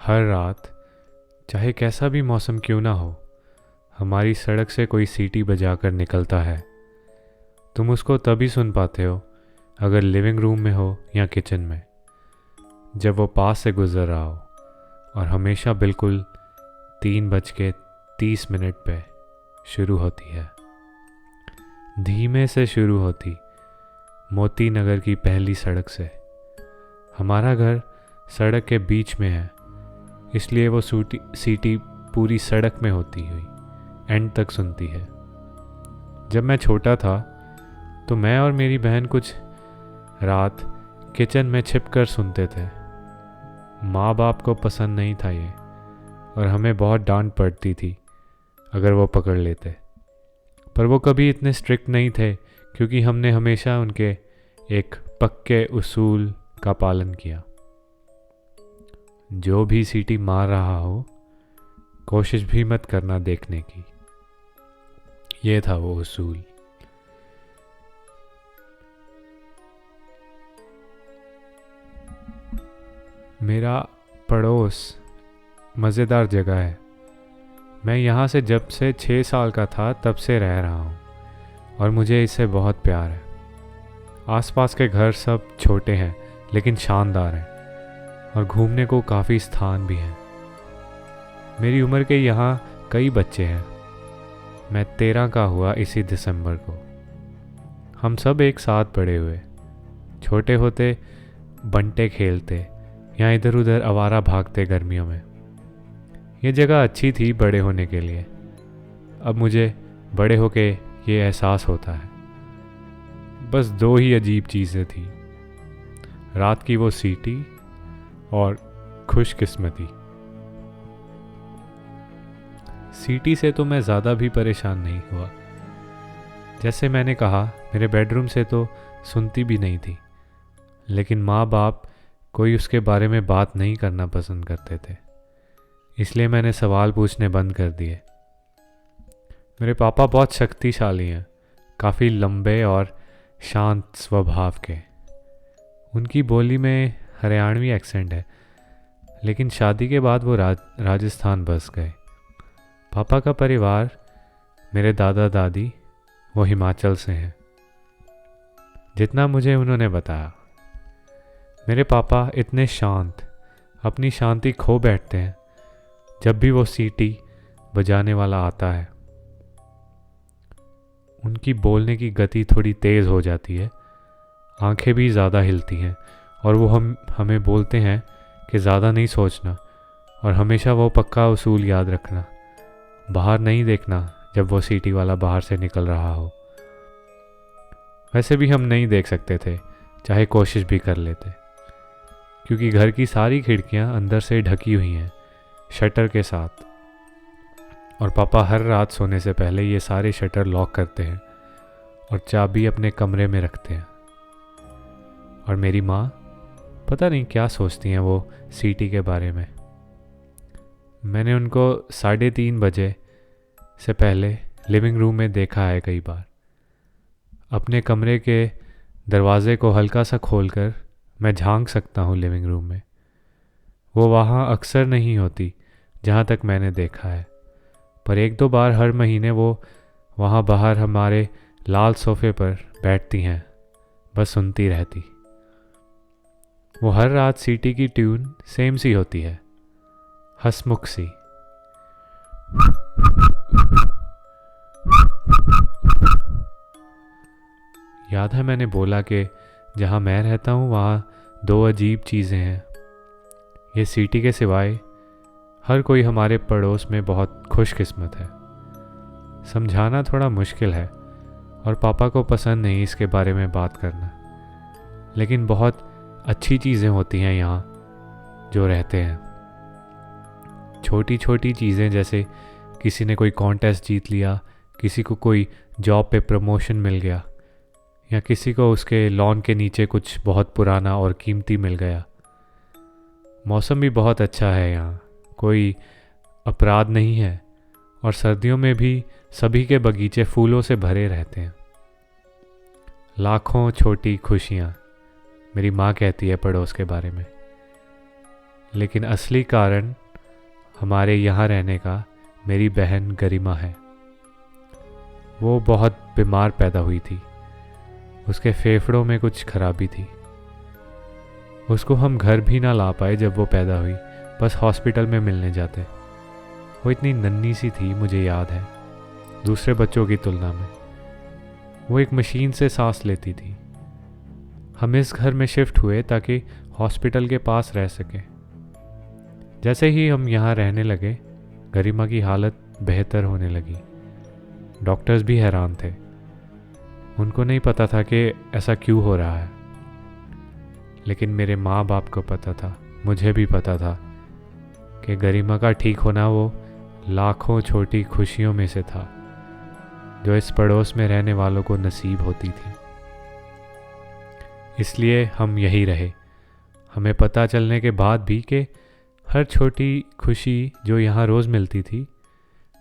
हर रात, चाहे कैसा भी मौसम क्यों ना हो, हमारी सड़क से कोई सीटी बजाकर निकलता है। तुम उसको तभी सुन पाते हो अगर लिविंग रूम में हो या किचन में, जब वो पास से गुजर रहा हो, और हमेशा बिल्कुल 3:30 पे शुरू होती है। धीमे से शुरू होती, मोती नगर की पहली सड़क से। हमारा घर सड़क के बीच में है, इसलिए वो सीटी पूरी सड़क में होती हुई एंड तक सुनती है। जब मैं छोटा था तो मैं और मेरी बहन कुछ रात किचन में छिपकर सुनते थे। माँ बाप को पसंद नहीं था ये, और हमें बहुत डांट पड़ती थी अगर वो पकड़ लेते। पर वो कभी इतने स्ट्रिक्ट नहीं थे, क्योंकि हमने हमेशा उनके एक पक्के उसूल का पालन किया। जो भी सीटी मार रहा हो, कोशिश भी मत करना देखने की। ये था वो उसूल। मेरा पड़ोस मज़ेदार जगह है। मैं यहाँ से जब से 6 साल का था तब से रह रहा हूँ, और मुझे इससे बहुत प्यार है। आसपास के घर सब छोटे हैं लेकिन शानदार हैं, और घूमने को काफ़ी स्थान भी हैं। मेरी उम्र के यहाँ कई बच्चे हैं। मैं 13 का हुआ इसी दिसंबर को। हम सब एक साथ बड़े हुए। छोटे होते बंटे खेलते या इधर उधर आवारा भागते गर्मियों में। ये जगह अच्छी थी बड़े होने के लिए। अब मुझे बड़े होके ये एहसास होता है। बस 2 ही अजीब चीज़ें थी, रात की वो सीटी और खुशकिस्मती। सीटी से तो मैं ज़्यादा भी परेशान नहीं हुआ। जैसे मैंने कहा, मेरे बेडरूम से तो सुनती भी नहीं थी, लेकिन माँ बाप कोई उसके बारे में बात नहीं करना पसंद करते थे, इसलिए मैंने सवाल पूछने बंद कर दिए। मेरे पापा बहुत शक्तिशाली हैं, काफ़ी लंबे और शांत स्वभाव के। उनकी बोली में हरियाणवी एक्सेंट है, लेकिन शादी के बाद वो राजस्थान बस गए। पापा का परिवार, मेरे दादा दादी, वो हिमाचल से हैं, जितना मुझे उन्होंने बताया। मेरे पापा इतने शांत, अपनी शांति खो बैठते हैं जब भी वो सीटी बजाने वाला आता है। उनकी बोलने की गति थोड़ी तेज़ हो जाती है, आंखें भी ज़्यादा हिलती हैं, और वो हमें बोलते हैं कि ज़्यादा नहीं सोचना, और हमेशा वो पक्का उसूल याद रखना, बाहर नहीं देखना जब वो सीटी वाला बाहर से निकल रहा हो। वैसे भी हम नहीं देख सकते थे, चाहे कोशिश भी कर लेते, क्योंकि घर की सारी खिड़कियां अंदर से ढकी हुई हैं शटर के साथ, और पापा हर रात सोने से पहले ये सारे शटर लॉक करते हैं और चाबी अपने कमरे में रखते हैं। और मेरी माँ पता नहीं क्या सोचती हैं वो सीटी के बारे में। मैंने उनको 3:30 बजे से पहले लिविंग रूम में देखा है कई बार। अपने कमरे के दरवाजे को हल्का सा खोलकर मैं झांक सकता हूँ लिविंग रूम में। वो वहाँ अक्सर नहीं होती जहाँ तक मैंने देखा है, पर 1-2 बार हर महीने वो वहाँ बाहर हमारे लाल सोफे पर बैठती हैं, बस सुनती रहती। वो हर रात सीटी की ट्यून सेम सी होती है, हंसमुख सी। याद है मैंने बोला कि जहाँ मैं रहता हूँ वहाँ 2 अजीब चीज़ें हैं। ये सीटी के सिवाय हर कोई हमारे पड़ोस में बहुत खुशकिस्मत है। समझाना थोड़ा मुश्किल है, और पापा को पसंद नहीं इसके बारे में बात करना, लेकिन बहुत अच्छी चीज़ें होती हैं यहाँ जो रहते हैं। छोटी छोटी चीज़ें, जैसे किसी ने कोई कॉन्टेस्ट जीत लिया, किसी को कोई जॉब पे प्रमोशन मिल गया, या किसी को उसके लॉन के नीचे कुछ बहुत पुराना और कीमती मिल गया। मौसम भी बहुत अच्छा है यहाँ, कोई अपराध नहीं है, और सर्दियों में भी सभी के बगीचे फूलों से भरे रहते हैं। लाखों छोटी खुशियाँ, मेरी माँ कहती है पड़ोस के बारे में। लेकिन असली कारण हमारे यहाँ रहने का मेरी बहन गरिमा है। वो बहुत बीमार पैदा हुई थी, उसके फेफड़ों में कुछ खराबी थी। उसको हम घर भी ना ला पाए जब वो पैदा हुई, बस हॉस्पिटल में मिलने जाते। वो इतनी नन्ही सी थी, मुझे याद है, दूसरे बच्चों की तुलना में। वो एक मशीन से सांस लेती थी। हम इस घर में शिफ्ट हुए ताकि हॉस्पिटल के पास रह सके। जैसे ही हम यहाँ रहने लगे, गरिमा की हालत बेहतर होने लगी। डॉक्टर्स भी हैरान थे। उनको नहीं पता था कि ऐसा क्यों हो रहा है, लेकिन मेरे माँ बाप को पता था, मुझे भी पता था कि गरिमा का ठीक होना वो लाखों छोटी खुशियों में से था जो इस पड़ोस में रहने वालों को नसीब होती थी। इसलिए हम यहीं रहे। हमें पता चलने के बाद भी कि हर छोटी खुशी जो यहाँ रोज़ मिलती थी,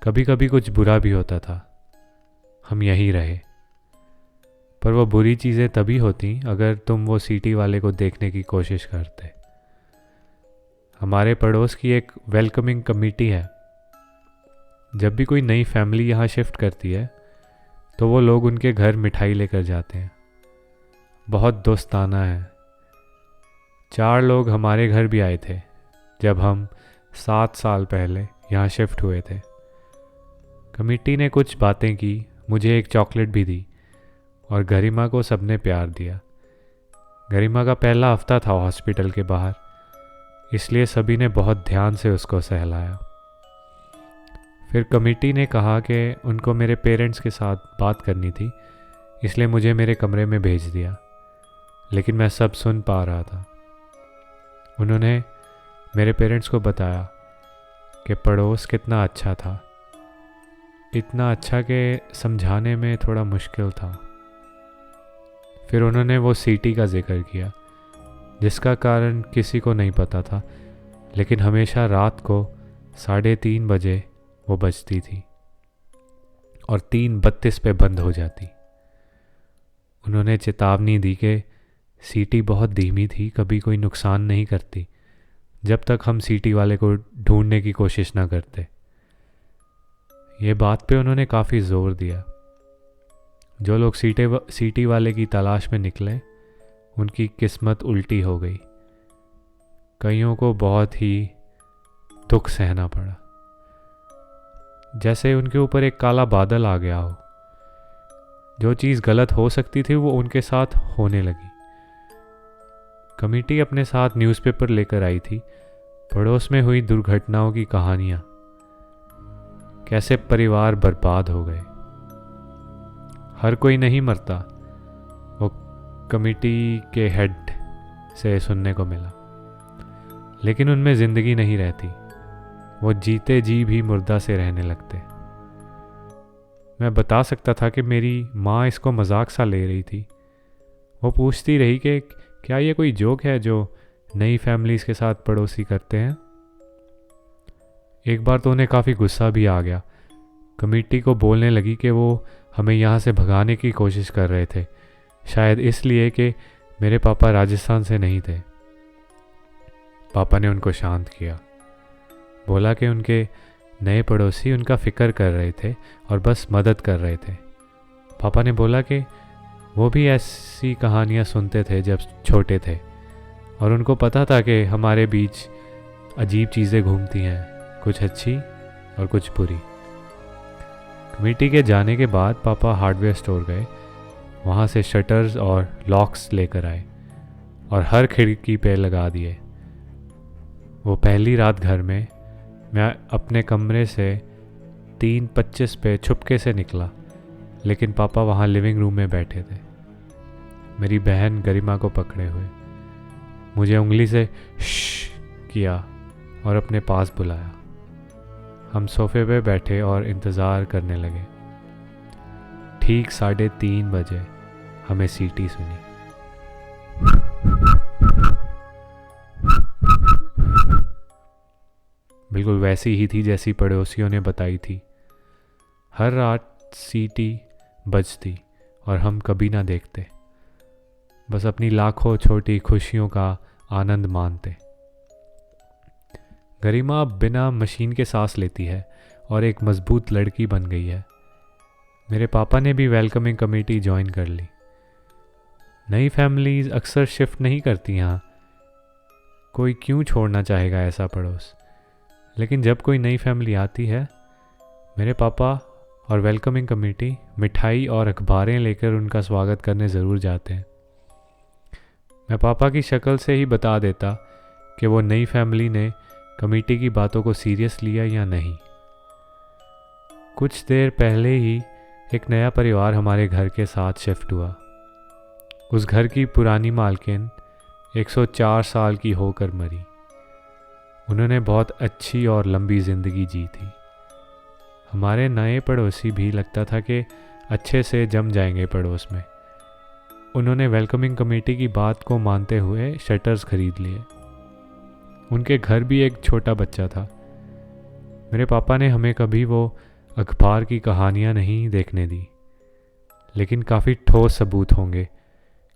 कभी कभी कुछ बुरा भी होता था। हम यहीं रहे। पर वो बुरी चीज़ें तभी होती अगर तुम वो सिटी वाले को देखने की कोशिश करते। हमारे पड़ोस की एक वेलकमिंग कमेटी है। जब भी कोई नई फैमिली यहाँ शिफ्ट करती है तो वो लोग उनके घर मिठाई लेकर जाते हैं। बहुत दोस्ताना है। 4 लोग हमारे घर भी आए थे जब हम 7 साल पहले यहाँ शिफ्ट हुए थे। कमेटी ने कुछ बातें की, मुझे एक चॉकलेट भी दी और गरिमा को सबने प्यार दिया। गरिमा का पहला हफ्ता था हॉस्पिटल के बाहर, इसलिए सभी ने बहुत ध्यान से उसको सहलाया। फिर कमेटी ने कहा कि उनको मेरे पेरेंट्स के साथ बात करनी थी, इसलिए मुझे मेरे कमरे में भेज दिया, लेकिन मैं सब सुन पा रहा था। उन्होंने मेरे पेरेंट्स को बताया कि पड़ोस कितना अच्छा था, इतना अच्छा कि समझाने में थोड़ा मुश्किल था। फिर उन्होंने वो सिटी का जिक्र किया, जिसका कारण किसी को नहीं पता था, लेकिन हमेशा रात को 3:30 बजे वो बजती थी और 3:32 पे बंद हो जाती। उन्होंने चेतावनी दी कि सीटी बहुत धीमी थी, कभी कोई नुकसान नहीं करती, जब तक हम सीटी वाले को ढूंढने की कोशिश ना करते। ये बात पे उन्होंने काफ़ी ज़ोर दिया। जो लोग सीटी वाले की तलाश में निकले, उनकी किस्मत उल्टी हो गई। कईयों को बहुत ही दुख सहना पड़ा, जैसे उनके ऊपर एक काला बादल आ गया हो। जो चीज़ गलत हो सकती थी वो उनके साथ होने लगी। कमेटी अपने साथ न्यूज़पेपर लेकर आई थी, पड़ोस में हुई दुर्घटनाओं की कहानियाँ, कैसे परिवार बर्बाद हो गए। हर कोई नहीं मरता, वो कमेटी के हेड से सुनने को मिला, लेकिन उनमें ज़िंदगी नहीं रहती। वो जीते जी भी मुर्दा से रहने लगते। मैं बता सकता था कि मेरी माँ इसको मजाक सा ले रही थी। वो पूछती रही कि क्या ये कोई जोक है जो नई फैमिलीज़ के साथ पड़ोसी करते हैं। एक बार तो उन्हें काफ़ी गुस्सा भी आ गया। कमेटी को बोलने लगी कि वो हमें यहाँ से भगाने की कोशिश कर रहे थे, शायद इसलिए कि मेरे पापा राजस्थान से नहीं थे। पापा ने उनको शांत किया, बोला कि उनके नए पड़ोसी उनका फ़िक्र कर रहे थे और बस मदद कर रहे थे। पापा ने बोला कि वो भी ऐसी कहानियाँ सुनते थे जब छोटे थे, और उनको पता था कि हमारे बीच अजीब चीज़ें घूमती हैं, कुछ अच्छी और कुछ बुरी। कमेटी के जाने के बाद पापा हार्डवेयर स्टोर गए, वहाँ से शटर्स और लॉक्स लेकर आए और हर खिड़की पे लगा दिए। वो पहली रात घर में मैं अपने कमरे से 3:25 पे छुपके से निकला, लेकिन पापा वहाँ लिविंग रूम में बैठे थे, मेरी बहन गरिमा को पकड़े हुए। मुझे उंगली से श्श किया और अपने पास बुलाया। हम सोफे पे बैठे और इंतज़ार करने लगे। ठीक 3:30 बजे हमें सीटी सुनी। बिल्कुल वैसी ही थी जैसी पड़ोसियों ने बताई थी। हर रात सीटी बजती और हम कभी ना देखते, बस अपनी लाखों छोटी खुशियों का आनंद मानते। गरिमा अब बिना मशीन के सांस लेती है और एक मजबूत लड़की बन गई है। मेरे पापा ने भी वेलकमिंग कमेटी ज्वाइन कर ली। नई फैमिलीज अक्सर शिफ्ट नहीं करती यहाँ, कोई क्यों छोड़ना चाहेगा ऐसा पड़ोस। लेकिन जब कोई नई फैमिली आती है, मेरे पापा और वेलकमिंग कमेटी मिठाई और अखबारें लेकर उनका स्वागत करने ज़रूर जाते हैं। मैं पापा की शक्ल से ही बता देता कि वो नई फैमिली ने कमेटी की बातों को सीरियस लिया या नहीं। कुछ देर पहले ही एक नया परिवार हमारे घर के साथ शिफ्ट हुआ। उस घर की पुरानी मालकिन 104 साल की होकर मरी। उन्होंने बहुत अच्छी और लंबी ज़िंदगी जी थी। हमारे नए पड़ोसी भी लगता था कि अच्छे से जम जाएंगे पड़ोस में। उन्होंने वेलकमिंग कमेटी की बात को मानते हुए शटर्स खरीद लिए। उनके घर भी एक छोटा बच्चा था। मेरे पापा ने हमें कभी वो अखबार की कहानियाँ नहीं देखने दी, लेकिन काफ़ी ठोस सबूत होंगे,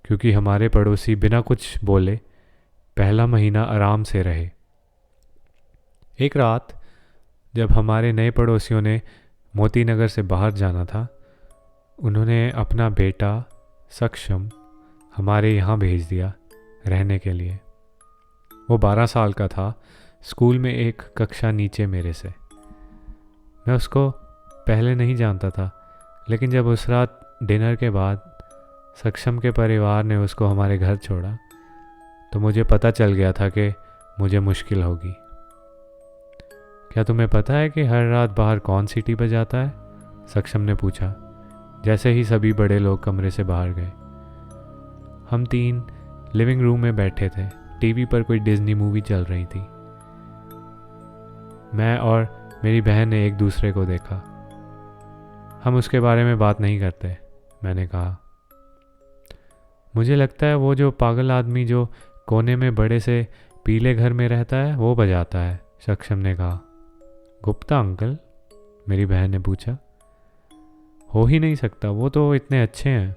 क्योंकि हमारे पड़ोसी बिना कुछ बोले पहला महीना आराम से रहे। एक रात जब हमारे नए पड़ोसियों ने मोती नगर से बाहर जाना था, उन्होंने अपना बेटा सक्षम हमारे यहाँ भेज दिया रहने के लिए। वो 12 साल का था, स्कूल में एक कक्षा नीचे मेरे से। मैं उसको पहले नहीं जानता था, लेकिन जब उस रात डिनर के बाद सक्षम के परिवार ने उसको हमारे घर छोड़ा, तो मुझे पता चल गया था कि मुझे मुश्किल होगी। क्या तुम्हें पता है कि हर रात बाहर कौन सीटी बजाता है? सक्षम ने पूछा, जैसे ही सभी बड़े लोग कमरे से बाहर गए। हम 3 लिविंग रूम में बैठे थे। टीवी पर कोई डिज्नी मूवी चल रही थी। मैं और मेरी बहन ने एक दूसरे को देखा। हम उसके बारे में बात नहीं करते, मैंने कहा। मुझे लगता है वो जो पागल आदमी जो कोने में बड़े से पीले घर में रहता है वो बजाता है, सक्षम ने कहा। गुप्ता अंकल? मेरी बहन ने पूछा। हो ही नहीं सकता, वो तो इतने अच्छे हैं,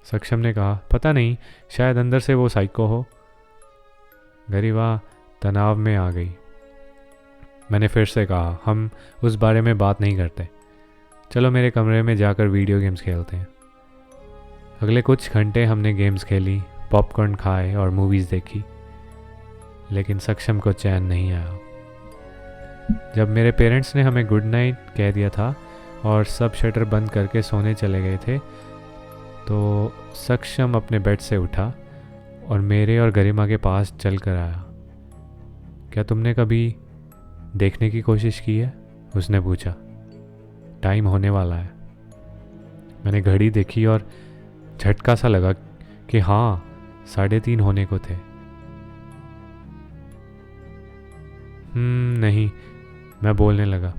सक्षम ने कहा। पता नहीं, शायद अंदर से वो साइको हो। गरिमा तनाव में आ गई। मैंने फिर से कहा, हम उस बारे में बात नहीं करते। चलो मेरे कमरे में जाकर वीडियो गेम्स खेलते हैं। अगले कुछ घंटे हमने गेम्स खेली, पॉपकॉर्न खाए और मूवीज़ देखी, लेकिन सक्षम को चैन नहीं आया। जब मेरे पेरेंट्स ने हमें गुड नाइट कह दिया था और सब शटर बंद करके सोने चले गए थे, तो सक्षम अपने बेड से उठा और मेरे और गरिमा के पास चल कर आया। क्या तुमने कभी देखने की कोशिश की है? उसने पूछा। टाइम होने वाला है। मैंने घड़ी देखी और झटका सा लगा कि हाँ, 3:30 होने को थे। नहीं, मैं बोलने लगा।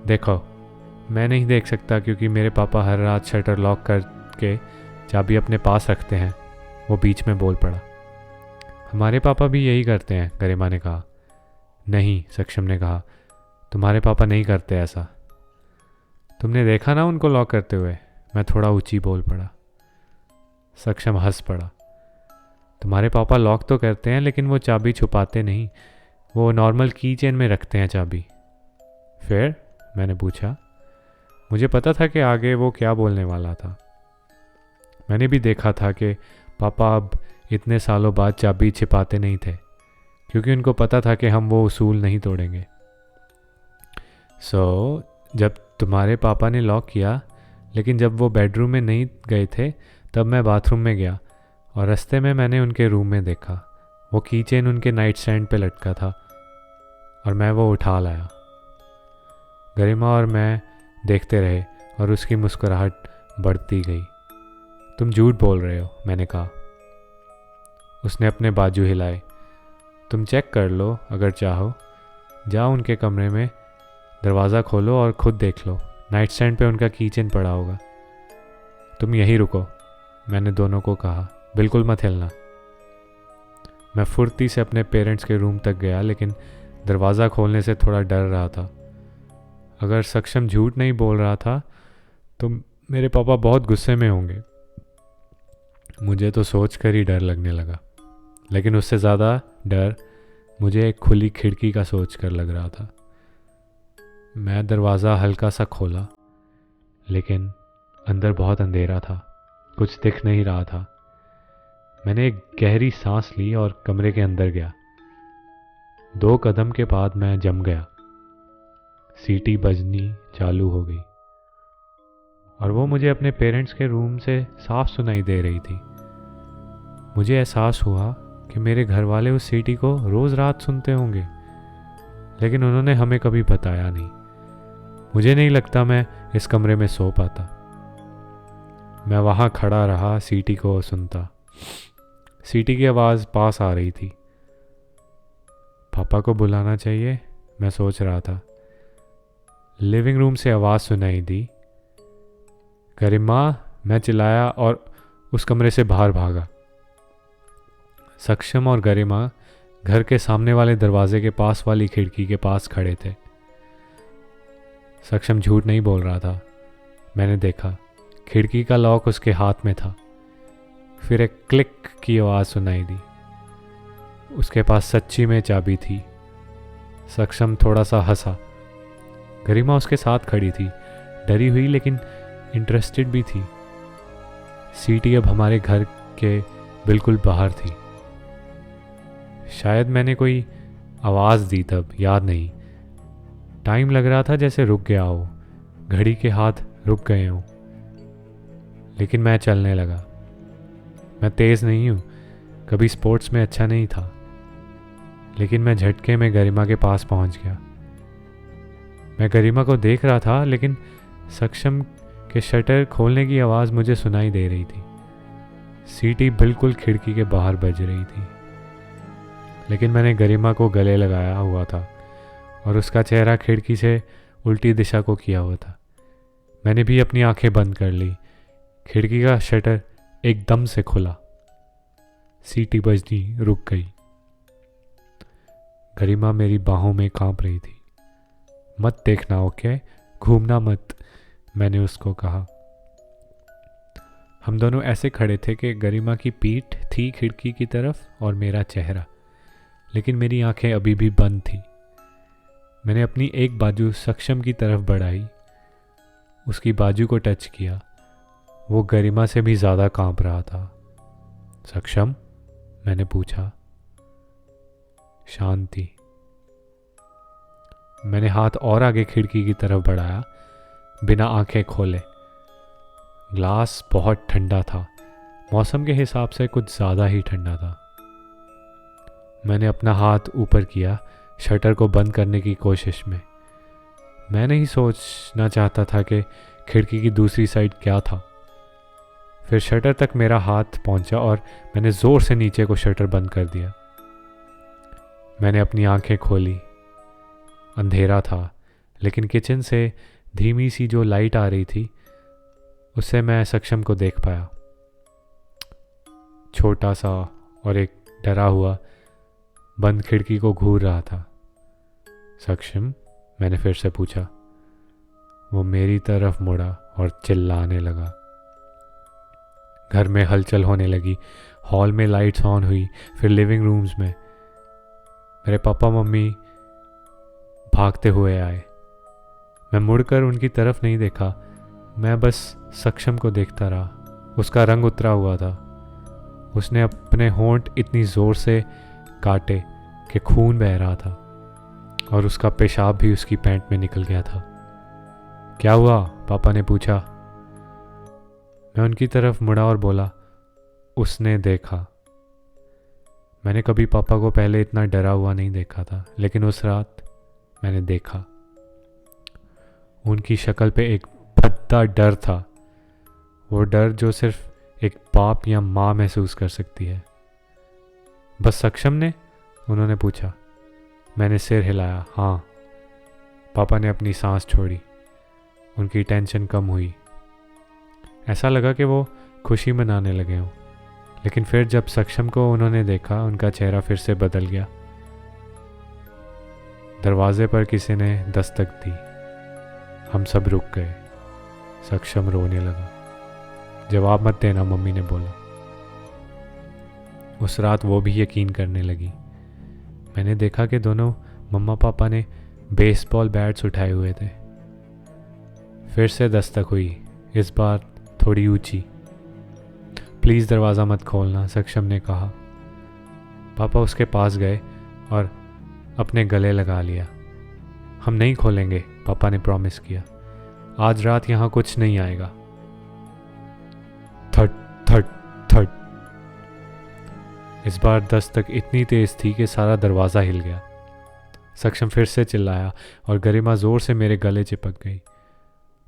देखो, मैं नहीं देख सकता क्योंकि मेरे पापा हर रात शटर लॉक करके चाबी अपने पास रखते हैं, वो बीच में बोल पड़ा। हमारे पापा भी यही करते हैं, गरिमा ने कहा। नहीं, सक्षम ने कहा, तुम्हारे पापा नहीं करते ऐसा। तुमने देखा ना उनको लॉक करते हुए? मैं थोड़ा ऊंची बोल पड़ा। सक्षम हंस पड़ा। तुम्हारे पापा लॉक तो करते हैं, लेकिन वो चाबी छुपाते नहीं, वो नॉर्मल की चेन में रखते हैं चाबी। फिर? मैंने पूछा। मुझे पता था कि आगे वो क्या बोलने वाला था। मैंने भी देखा था कि पापा अब इतने सालों बाद चाबी छिपाते नहीं थे, क्योंकि उनको पता था कि हम वो उसूल नहीं तोड़ेंगे। जब तुम्हारे पापा ने लॉक किया, लेकिन जब वो बेडरूम में नहीं गए थे, तब मैं बाथरूम में गया और रास्ते में मैंने उनके रूम में देखा। वो की चेन उनके नाइट स्टैंड पे लटका था और मैं वो उठा लाया। गरिमा और मैं देखते रहे और उसकी मुस्कुराहट बढ़ती गई। तुम झूठ बोल रहे हो, मैंने कहा। उसने अपने बाजू हिलाए। तुम चेक कर लो अगर चाहो। जाओ उनके कमरे में, दरवाज़ा खोलो और खुद देख लो, नाइट स्टैंड पे उनका कीचेन पड़ा होगा। तुम यहीं रुको, मैंने दोनों को कहा, बिल्कुल मत हिलना। मैं फुर्ती से अपने पेरेंट्स के रूम तक गया, लेकिन दरवाज़ा खोलने से थोड़ा डर रहा था। अगर सक्षम झूठ नहीं बोल रहा था तो मेरे पापा बहुत गुस्से में होंगे। मुझे तो सोच कर ही डर लगने लगा, लेकिन उससे ज़्यादा डर मुझे एक खुली खिड़की का सोच कर लग रहा था। मैं दरवाज़ा हल्का सा खोला, लेकिन अंदर बहुत अंधेरा था, कुछ दिख नहीं रहा था। मैंने एक गहरी सांस ली और कमरे के अंदर गया। 2 कदम के बाद मैं जम गया। सीटी बजनी चालू हो गई और वो मुझे अपने पेरेंट्स के रूम से साफ सुनाई दे रही थी। मुझे एहसास हुआ कि मेरे घर वाले उस सीटी को रोज़ रात सुनते होंगे, लेकिन उन्होंने हमें कभी बताया नहीं। मुझे नहीं लगता मैं इस कमरे में सो पाता। मैं वहाँ खड़ा रहा, सीटी को सुनता। सीटी की आवाज़ पास आ रही थी। पापा को बुलाना चाहिए, मैं सोच रहा था। लिविंग रूम से आवाज़ सुनाई दी, गरिमा, मैं चिल्लाया और उस कमरे से बाहर भागा। सक्षम और गरिमा घर के सामने वाले दरवाजे के पास वाली खिड़की के पास खड़े थे। सक्षम झूठ नहीं बोल रहा था। मैंने देखा, खिड़की का लॉक उसके हाथ में था। फिर एक क्लिक की आवाज़ सुनाई दी। उसके पास सच्ची में चाबी थी। सक्षम थोड़ा सा हंसा। गरिमा उसके साथ खड़ी थी, डरी हुई लेकिन इंटरेस्टेड भी थी। सीटी अब हमारे घर के बिल्कुल बाहर थी। शायद मैंने कोई आवाज़ दी तब, याद नहीं। टाइम लग रहा था जैसे रुक गया हो, घड़ी के हाथ रुक गए हों। लेकिन मैं चलने लगा। मैं तेज़ नहीं हूँ, कभी स्पोर्ट्स में अच्छा नहीं था, लेकिन मैं झटके में गरिमा के पास पहुँच गया। मैं गरिमा को देख रहा था, लेकिन सक्षम के शटर खोलने की आवाज़ मुझे सुनाई दे रही थी। सीटी बिल्कुल खिड़की के बाहर बज रही थी, लेकिन मैंने गरिमा को गले लगाया हुआ था और उसका चेहरा खिड़की से उल्टी दिशा को किया हुआ था। मैंने भी अपनी आंखें बंद कर ली। खिड़की का शटर एकदम से खुला। सीटी बजनी रुक गई। गरिमा मेरी बाहों में कांप रही थी। मत देखना, ओके? घूमना मत, मैंने उसको कहा। हम दोनों ऐसे खड़े थे कि गरिमा की पीठ थी खिड़की की तरफ और मेरा चेहरा, लेकिन मेरी आंखें अभी भी बंद थी। मैंने अपनी एक बाजू सक्षम की तरफ बढ़ाई, उसकी बाजू को टच किया। वो गरिमा से भी ज़्यादा कांप रहा था। सक्षम, मैंने पूछा। शांति। मैंने हाथ और आगे खिड़की की तरफ बढ़ाया, बिना आंखें खोले। ग्लास बहुत ठंडा था, मौसम के हिसाब से कुछ ज़्यादा ही ठंडा था। मैंने अपना हाथ ऊपर किया, शटर को बंद करने की कोशिश में। मैं नहीं सोचना चाहता था कि खिड़की की दूसरी साइड क्या था। फिर शटर तक मेरा हाथ पहुंचा और मैंने ज़ोर से नीचे को शटर बंद कर दिया। मैंने अपनी आंखें खोली। अंधेरा था, लेकिन किचन से धीमी सी जो लाइट आ रही थी, उससे मैं सक्षम को देख पाया। छोटा सा और एक डरा हुआ बंद खिड़की को घूर रहा था। सक्षम, मैंने फिर से पूछा। वो मेरी तरफ मुड़ा और चिल्लाने लगा। घर में हलचल होने लगी। हॉल में लाइट्स ऑन हुई, फिर लिविंग रूम्स में। मेरे पापा मम्मी भागते हुए आए। मैं मुड़कर उनकी तरफ नहीं देखा, मैं बस सक्षम को देखता रहा। उसका रंग उतरा हुआ था। उसने अपने होंठ इतनी ज़ोर से काटे कि खून बह रहा था और उसका पेशाब भी उसकी पैंट में निकल गया था। क्या हुआ? पापा ने पूछा। मैं उनकी तरफ मुड़ा और बोला, उसने देखा। मैंने कभी पापा को पहले इतना डरा हुआ नहीं देखा था, लेकिन उस रात मैंने देखा। उनकी शक्ल पे एक भद्दा डर था, वो डर जो सिर्फ एक बाप या माँ महसूस कर सकती है। बस सक्षम ने? उन्होंने पूछा। मैंने सिर हिलाया, हाँ। पापा ने अपनी सांस छोड़ी। उनकी टेंशन कम हुई। ऐसा लगा कि वो खुशी मनाने लगे हों। लेकिन फिर जब सक्षम को उन्होंने देखा, उनका चेहरा फिर से बदल गया। दरवाजे पर किसी ने दस्तक दी। हम सब रुक गए। सक्षम रोने लगा। जवाब मत देना, मम्मी ने बोला। उस रात वो भी यकीन करने लगी। मैंने देखा कि दोनों मम्मा पापा ने बेसबॉल बैट्स उठाए हुए थे। फिर से दस्तक हुई, इस बार थोड़ी ऊंची। प्लीज़ दरवाज़ा मत खोलना, सक्षम ने कहा। पापा उसके पास गए और अपने गले लगा लिया। हम नहीं खोलेंगे, पापा ने प्रॉमिस किया। आज रात यहाँ कुछ नहीं आएगा। That that that. इस बार दस्तक इतनी तेज थी कि सारा दरवाज़ा हिल गया। सक्षम फिर से चिल्लाया और गरिमा जोर से मेरे गले चिपक गई।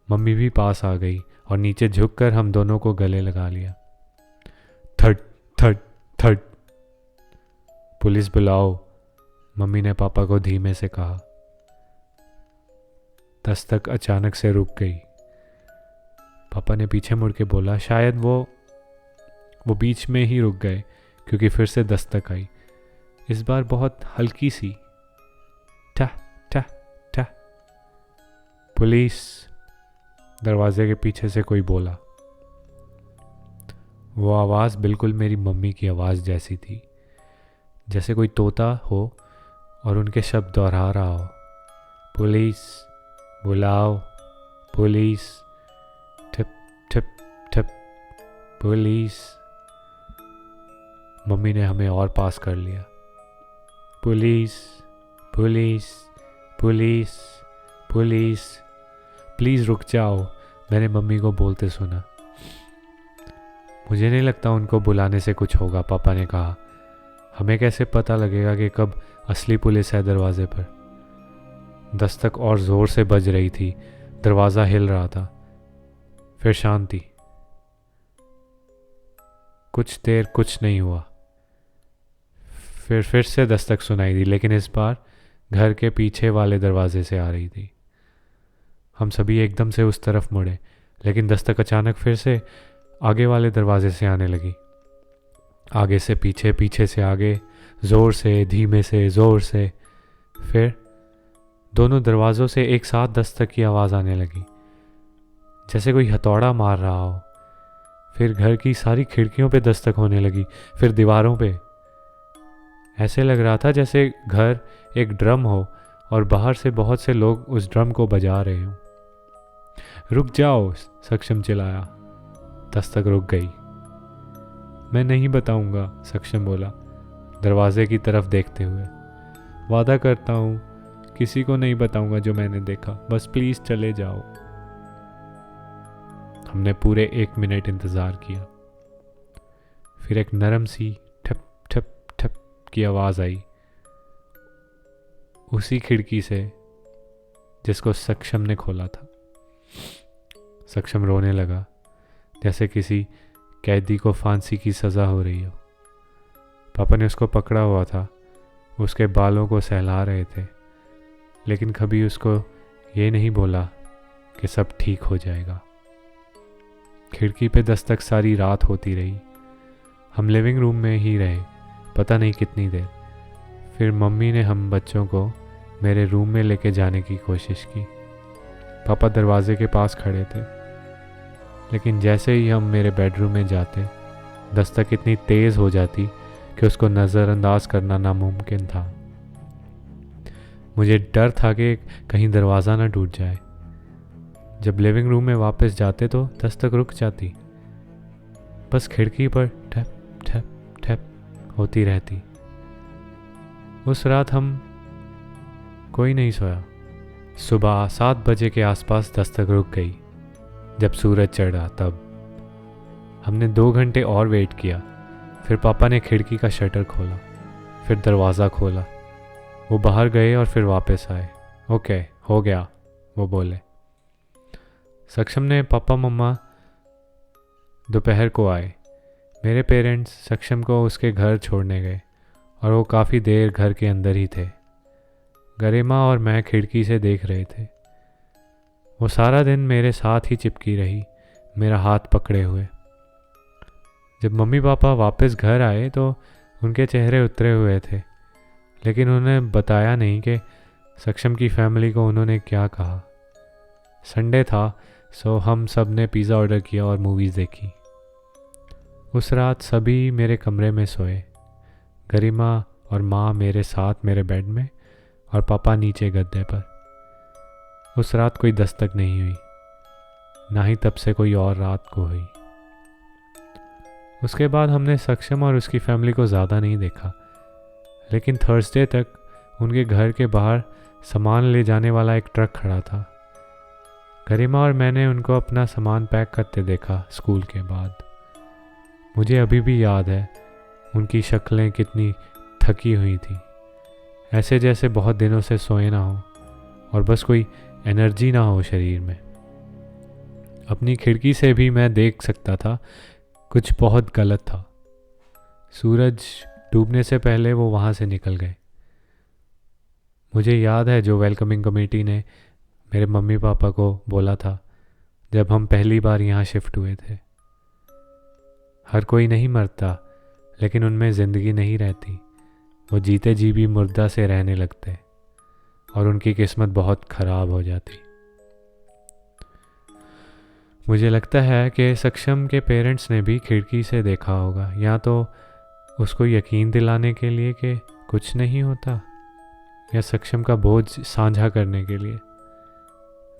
मम्मी भी पास आ गई और नीचे झुककर हम दोनों को गले लगा लिया। That that that. पुलिस बुलाओ, मम्मी ने पापा को धीमे से कहा। दस्तक अचानक से रुक गई। पापा ने पीछे मुड़ के बोला, शायद वो बीच में ही रुक गए क्योंकि फिर से दस्तक आई। इस बार बहुत हल्की सी। ठह ठह ठह। पुलिस, दरवाजे के पीछे से कोई बोला। वो आवाज़ बिल्कुल मेरी मम्मी की आवाज़ जैसी थी, जैसे कोई तोता हो और उनके शब्द दोहरा रहा हो। पुलिस बुलाओ, पुलिस, ठप ठप ठप, पुलिस। मम्मी ने हमें और पास कर लिया। Police police police police. Please रुक जाओ, मैंने मम्मी को बोलते सुना। मुझे नहीं लगता उनको बुलाने से कुछ होगा, पापा ने कहा। हमें कैसे पता लगेगा कि कब असली पुलिस है दरवाजे पर। दस्तक और ज़ोर से बज रही थी, दरवाज़ा हिल रहा था। फिर शांति। कुछ देर कुछ नहीं हुआ। फिर से दस्तक सुनाई दी, लेकिन इस बार घर के पीछे वाले दरवाजे से आ रही थी। हम सभी एकदम से उस तरफ मुड़े, लेकिन दस्तक अचानक फिर से आगे वाले दरवाजे से आने लगी। आगे से पीछे, पीछे से आगे, ज़ोर से, धीमे से, ज़ोर से। फिर दोनों दरवाज़ों से एक साथ दस्तक की आवाज़ आने लगी, जैसे कोई हथौड़ा मार रहा हो। फिर घर की सारी खिड़कियों पे दस्तक होने लगी, फिर दीवारों पे। ऐसे लग रहा था जैसे घर एक ड्रम हो और बाहर से बहुत से लोग उस ड्रम को बजा रहे हों। रुक जाओ, सक्षम चिल्लाया। दस्तक रुक गई। मैं नहीं बताऊंगा, सक्षम बोला, दरवाजे की तरफ देखते हुए। वादा करता हूँ किसी को नहीं बताऊंगा जो मैंने देखा, बस प्लीज चले जाओ। हमने पूरे 1 मिनट इंतजार किया। फिर एक नरम सी ठप ठप ठप की आवाज आई, उसी खिड़की से जिसको सक्षम ने खोला था। सक्षम रोने लगा, जैसे किसी कैदी को फांसी की सजा हो रही हो। पापा ने उसको पकड़ा हुआ था, उसके बालों को सहला रहे थे, लेकिन कभी उसको ये नहीं बोला कि सब ठीक हो जाएगा। खिड़की पे दस्तक सारी रात होती रही। हम लिविंग रूम में ही रहे, पता नहीं कितनी देर। फिर मम्मी ने हम बच्चों को मेरे रूम में लेके जाने की कोशिश की। पापा दरवाजे के पास खड़े थे, लेकिन जैसे ही हम मेरे बेडरूम में जाते, दस्तक इतनी तेज़ हो जाती कि उसको नज़रअंदाज करना नामुमकिन था। मुझे डर था कि कहीं दरवाज़ा ना टूट जाए। जब लिविंग रूम में वापस जाते तो दस्तक रुक जाती, बस खिड़की पर ठप ठप ठप होती रहती। उस रात हम कोई नहीं सोया। सुबह 7 बजे के आसपास दस्तक रुक गई। जब सूरज चढ़ा तब हमने 2 घंटे और वेट किया। फिर पापा ने खिड़की का शटर खोला, फिर दरवाज़ा खोला। वो बाहर गए और फिर वापस आए। ओके, हो गया, वो बोले। सक्षम ने पापा मम्मा दोपहर को आए। मेरे पेरेंट्स सक्षम को उसके घर छोड़ने गए और वो काफ़ी देर घर के अंदर ही थे। गरिमा और मैं खिड़की से देख रहे थे। वो सारा दिन मेरे साथ ही चिपकी रही, मेरा हाथ पकड़े हुए। जब मम्मी पापा वापस घर आए तो उनके चेहरे उतरे हुए थे, लेकिन उन्होंने बताया नहीं कि सक्षम की फैमिली को उन्होंने क्या कहा। संडे था, सो हम सब ने पिज़्ज़ा ऑर्डर किया और मूवीज़ देखी। उस रात सभी मेरे कमरे में सोए। गरिमा और माँ मेरे साथ मेरे बेड में और पापा नीचे गद्दे पर। उस रात कोई दस्तक नहीं हुई, ना ही तब से कोई और रात को हुई। उसके बाद हमने सक्षम और उसकी फैमिली को ज़्यादा नहीं देखा, लेकिन थर्सडे तक उनके घर के बाहर सामान ले जाने वाला एक ट्रक खड़ा था। गरिमा और मैंने उनको अपना सामान पैक करते देखा स्कूल के बाद। मुझे अभी भी याद है उनकी शक्लें कितनी थकी हुई थी, ऐसे जैसे बहुत दिनों से सोए ना हो और बस कोई एनर्जी ना हो शरीर में। अपनी खिड़की से भी मैं देख सकता था कुछ बहुत गलत था। सूरज डूबने से पहले वो वहाँ से निकल गए। मुझे याद है जो वेलकमिंग कमेटी ने मेरे मम्मी पापा को बोला था जब हम पहली बार यहाँ शिफ्ट हुए थे, हर कोई नहीं मरता, लेकिन उनमें ज़िंदगी नहीं रहती। वो जीते जी भी मुर्दा से रहने लगते और उनकी किस्मत बहुत ख़राब हो जाती। मुझे लगता है कि सक्षम के पेरेंट्स ने भी खिड़की से देखा होगा, या तो उसको यकीन दिलाने के लिए कि कुछ नहीं होता, या सक्षम का बोझ साझा करने के लिए।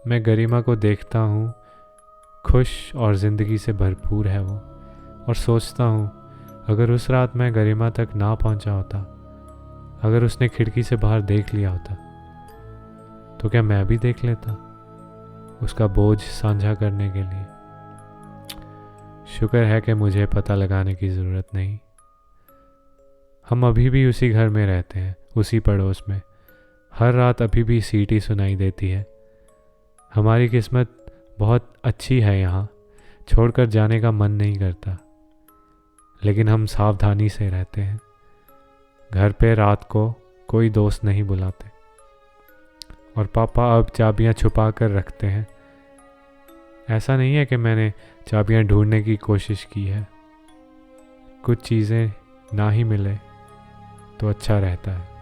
मैं गरिमा को देखता हूँ, खुश और ज़िंदगी से भरपूर है वो, और सोचता हूँ अगर उस रात मैं गरिमा तक ना पहुँचा होता, अगर उसने खिड़की से बाहर देख लिया होता, तो क्या मैं भी देख लेता उसका बोझ साझा करने के लिए। शुक्र है कि मुझे पता लगाने की ज़रूरत नहीं। हम अभी भी उसी घर में रहते हैं, उसी पड़ोस में। हर रात अभी भी सीटी सुनाई देती है। हमारी किस्मत बहुत अच्छी है, यहाँ छोड़कर जाने का मन नहीं करता, लेकिन हम सावधानी से रहते हैं। घर पे रात को कोई दोस्त नहीं बुलाते, और पापा अब चाबियाँ छुपा कर रखते हैं। ऐसा नहीं है कि मैंने चाबियाँ ढूंढने की कोशिश की है। कुछ चीज़ें ना ही मिले तो अच्छा रहता है।